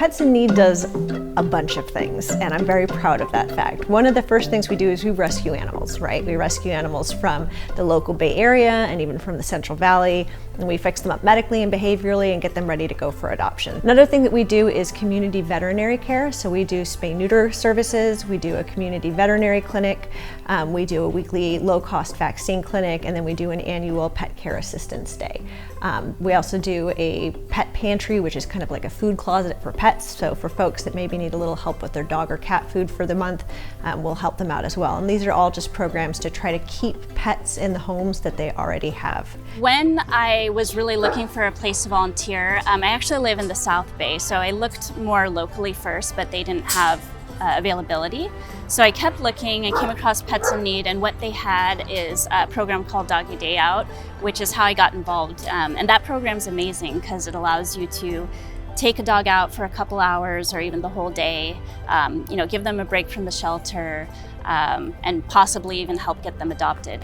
Pets in Need does a bunch of things, and I'm very proud of that fact. One of the first things we do is we rescue animals, right? We rescue animals from the local Bay Area and even from the Central Valley, and we fix them up medically and behaviorally and get them ready to go for adoption. Another thing that we do is community veterinary care. So we do spay-neuter services, we do a community veterinary clinic, we do a weekly low-cost vaccine clinic, and then we do an annual pet care assistance day. We also do a pet pantry, which is kind of like a food closet for pets. So for folks that maybe need a little help with their dog or cat food for the month, we'll help them out as well. And these are all just programs to try to keep pets in the homes that they already have. When I was really looking for a place to volunteer, I actually live in the South Bay, so I looked more locally first, but they didn't have availability. So I kept looking and came across Pets in Need, and what they had is a program called Doggy Day Out, which is how I got involved. And that program's amazing because it allows you to take a dog out for a couple hours or even the whole day, give them a break from the shelter, and possibly even help get them adopted.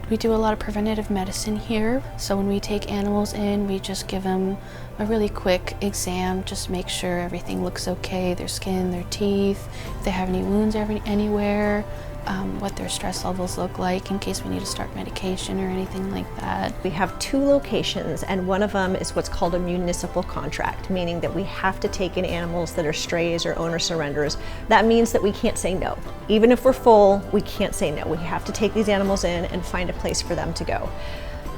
We do a lot of preventative medicine here, so when we take animals in, we just give them a really quick exam, just make sure everything looks okay, their skin, their teeth, if they have any wounds anywhere, what their stress levels look like in case we need to start medication or anything like that. We have 2 locations, and one of them is what's called a municipal contract, meaning that we have to take in animals that are strays or owner surrenders. That means that we can't say no. Even if we're full, we can't say no. We have to take these animals in and find a place for them to go.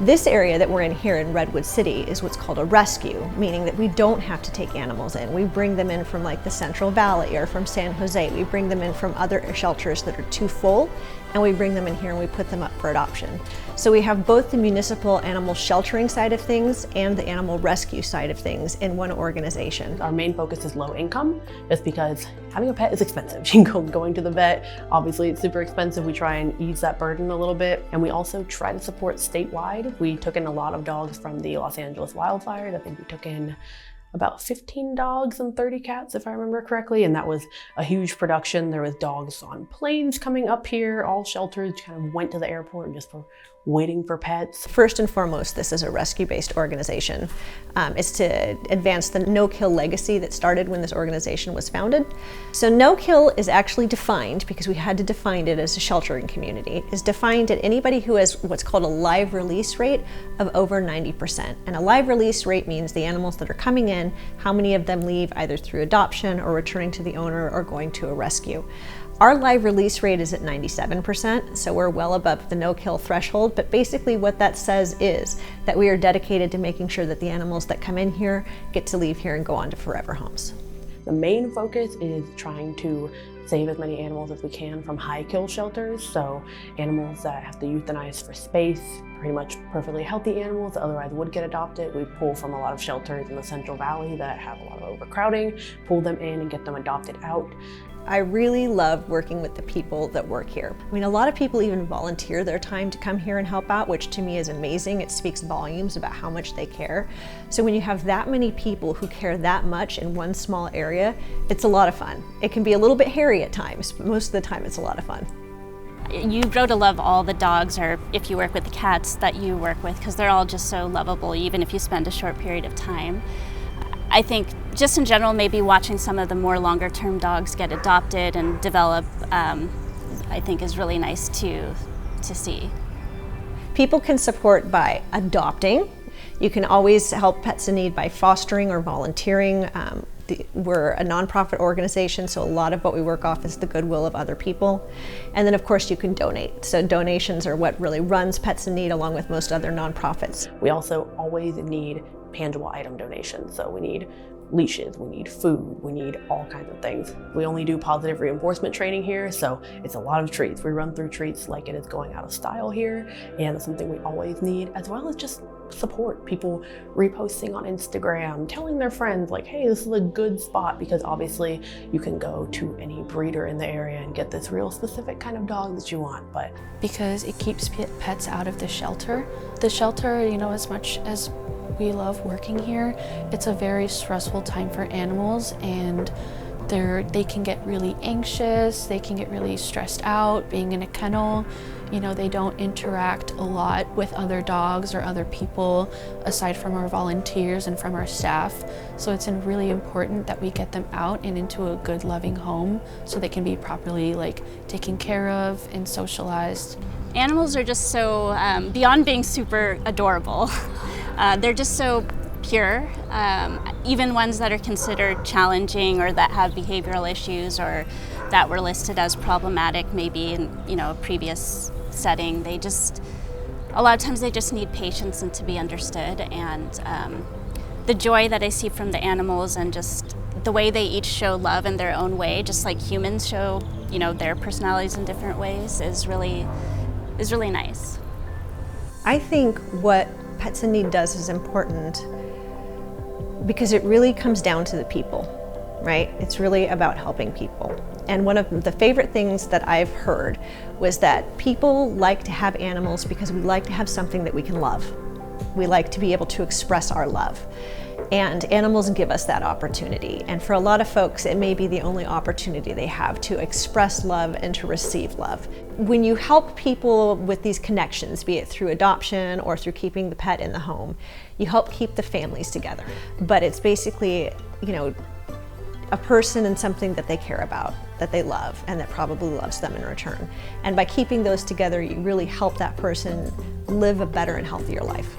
This area that we're in here in Redwood City is what's called a rescue, meaning that we don't have to take animals in. We bring them in from like the Central Valley or from San Jose. We bring them in from other shelters that are too full, and we bring them in here and we put them up for adoption. So we have both the municipal animal sheltering side of things and the animal rescue side of things in one organization. Our main focus is low income, just because having a pet is expensive. Going to the vet, obviously it's super expensive. We try and ease that burden a little bit. And we also try to support statewide. We took in a lot of dogs from the Los Angeles wildfires. I think we took in about 15 dogs and 30 cats, if I remember correctly, and that was a huge production. There was dogs on planes coming up here, all shelters kind of went to the airport just for waiting for pets. First and foremost, this is a rescue-based organization. It's to advance the no-kill legacy that started when this organization was founded. So no-kill is actually defined, because we had to define it as a sheltering community, is defined at anybody who has what's called a live release rate of over 90%. And a live release rate means the animals that are coming in, how many of them leave either through adoption or returning to the owner or going to a rescue. Our live release rate is at 97%, so we're well above the no-kill threshold, but basically what that says is that we are dedicated to making sure that the animals that come in here get to leave here and go on to forever homes. The main focus is trying to save as many animals as we can from high kill shelters, so animals that have to euthanize for space, pretty much perfectly healthy animals that otherwise would get adopted. We pull from a lot of shelters in the Central Valley that have a lot of overcrowding, pull them in and get them adopted out. I really love working with the people that work here. I mean, a lot of people even volunteer their time to come here and help out, which to me is amazing. It speaks volumes about how much they care. So when you have that many people who care that much in one small area, it's a lot of fun. It can be a little bit hairy at times, but most of the time it's a lot of fun. You grow to love all the dogs, or if you work with the cats that you work with, because they're all just so lovable, even if you spend a short period of time. I think just in general, maybe watching some of the more longer term dogs get adopted and develop, I think is really nice to see. People can support by adopting. You can always help Pets in Need by fostering or volunteering. We're a nonprofit organization, so a lot of what we work off is the goodwill of other people. And then of course you can donate. So donations are what really runs Pets in Need along with most other nonprofits. We also always need tangible item donations. So we need leashes, we need food, we need all kinds of things. We only do positive reinforcement training here, so it's a lot of treats. We run through treats like it is going out of style here, and it's something we always need, as well as just support. People reposting on Instagram, telling their friends like, hey, this is a good spot, because obviously you can go to any breeder in the area and get this real specific kind of dog that you want. But because it keeps pets out of the shelter, as much as we love working here, it's a very stressful time for animals, and they can get really anxious, they can get really stressed out being in a kennel. You know, they don't interact a lot with other dogs or other people aside from our volunteers and from our staff. So it's really important that we get them out and into a good, loving home so they can be properly taken care of and socialized. Animals are just so, beyond being super adorable, they're just so pure. Even ones that are considered challenging or that have behavioral issues or that were listed as problematic maybe in a previous setting, a lot of times they just need patience and to be understood. And the joy that I see from the animals and just the way they each show love in their own way, just like humans show their personalities in different ways, is really nice. I think what Pets in Need does is important because it really comes down to the people, right? It's really about helping people. And one of the favorite things that I've heard was that people like to have animals because we like to have something that we can love. We like to be able to express our love. And animals give us that opportunity. And for a lot of folks, it may be the only opportunity they have to express love and to receive love. When you help people with these connections, be it through adoption or through keeping the pet in the home, you help keep the families together. But it's basically, a person and something that they care about, that they love, and that probably loves them in return. And by keeping those together, you really help that person live a better and healthier life.